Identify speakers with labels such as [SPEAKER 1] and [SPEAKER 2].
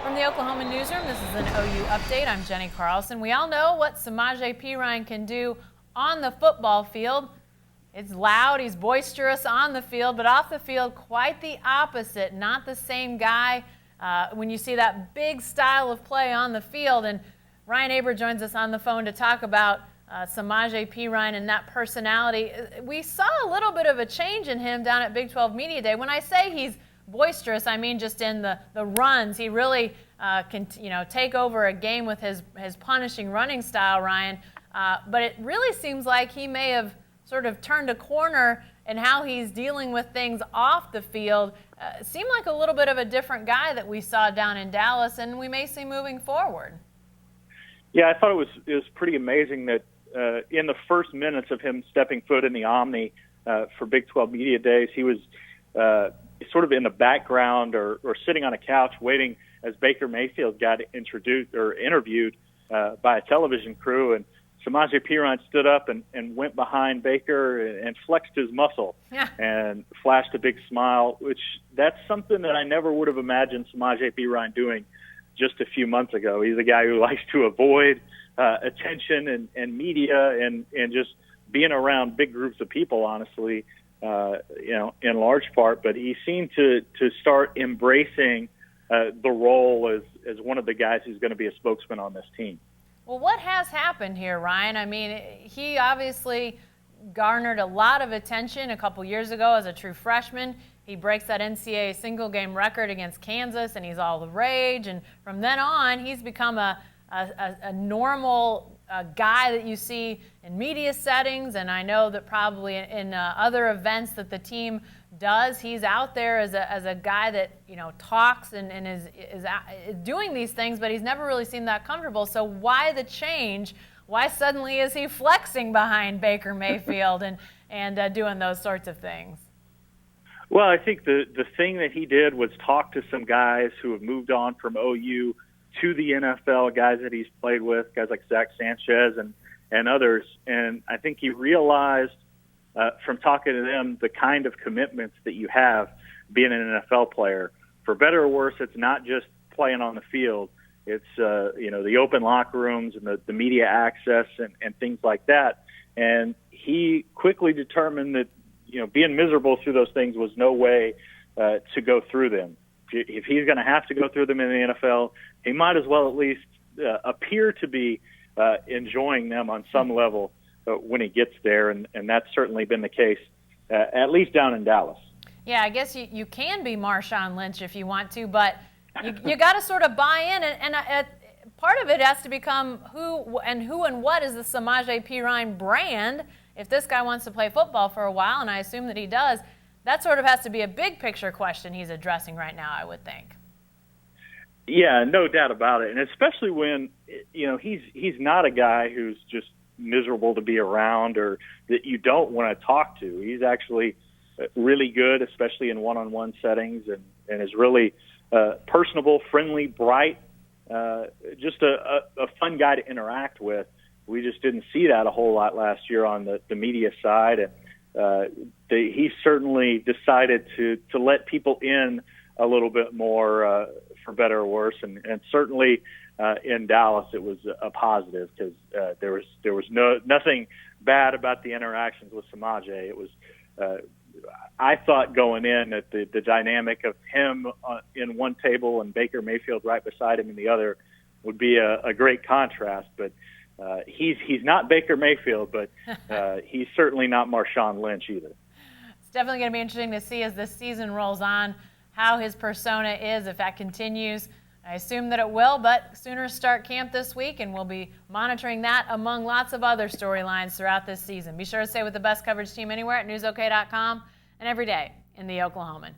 [SPEAKER 1] From the Oklahoman newsroom, this is an OU update. I'm Jenny Carlson. We all know what Samaje Perine can do on the football field. It's loud, he's boisterous on the field, but off the field, quite the opposite. Not the same guy when you see that big style of play on the field. And Ryan Aber joins us on the phone to talk about Samaje Perine and that personality. We saw a little bit of a change in him down at Big 12 Media Day. When I say he's boisterous, I mean just in the runs. He really can take over a game with his punishing running style, Ryan. But it really seems like he may have sort of turned a corner in how he's dealing with things off the field. Seemed like a little bit of a different guy that we saw down in Dallas, and we may see moving forward.
[SPEAKER 2] Yeah, I thought it was pretty amazing that in the first minutes of him stepping foot in the Omni for Big 12 Media Days, he was sort of in the background or sitting on a couch waiting as Baker Mayfield got introduced or interviewed by a television crew. And Samaje Perine stood up and went behind Baker and flexed his muscle and flashed a big smile, which that's something that I never would have imagined Samaje Perine doing just a few months ago. He's a guy who likes to avoid attention and media and just being around big groups of people, honestly, in large part. But he seemed to start embracing the role as one of the guys who's going to be a spokesman on this team.
[SPEAKER 1] Well, what has happened here, Ryan? I mean, he obviously garnered a lot of attention a couple years ago as a true freshman. He breaks that NCAA single-game record against Kansas, and he's all the rage. And from then on, he's become a normal guy that you see in media settings, and I know that probably in other events that the team does, he's out there as a guy that talks and is doing these things, but he's never really seemed that comfortable. So why the change? Why suddenly is he flexing behind Baker Mayfield and doing those sorts of things?
[SPEAKER 2] Well, I think the thing that he did was talk to some guys who have moved on from OU to the NFL, guys that he's played with, guys like Zach Sanchez and others. And I think he realized from talking to them the kind of commitments that you have being an NFL player. For better or worse, it's not just playing on the field. It's, the open locker rooms and the media access and things like that. And he quickly determined that, being miserable through those things was no way to go through them. If he's going to have to go through them in the NFL, he might as well at least appear to be enjoying them on some level when he gets there, and that's certainly been the case, at least down in Dallas.
[SPEAKER 1] Yeah, I guess you can be Marshawn Lynch if you want to, but you got to sort of buy in, and part of it has to become who and what is the Samaje Perine brand. If this guy wants to play football for a while, and I assume that he does, that sort of has to be a big picture question he's addressing right now, I would think.
[SPEAKER 2] Yeah, no doubt about it, and especially when he's not a guy who's just miserable to be around or that you don't want to talk to. He's actually really good, especially in one-on-one settings, and is really personable, friendly, bright, just a fun guy to interact with. We just didn't see that a whole lot last year on the media side, and he certainly decided to let people in a little bit more, for better or worse, and certainly in Dallas it was a positive because there was nothing bad about the interactions with Samaje. It was I thought going in that the dynamic of him in one table and Baker Mayfield right beside him in the other would be a great contrast, but he's not Baker Mayfield, but he's certainly not Marshawn Lynch either.
[SPEAKER 1] It's definitely going to be interesting to see as this season rolls on how his persona is, if that continues. I assume that it will, but Sooners start camp this week, and we'll be monitoring that among lots of other storylines throughout this season. Be sure to stay with the best coverage team anywhere at newsok.com and every day in the Oklahoman.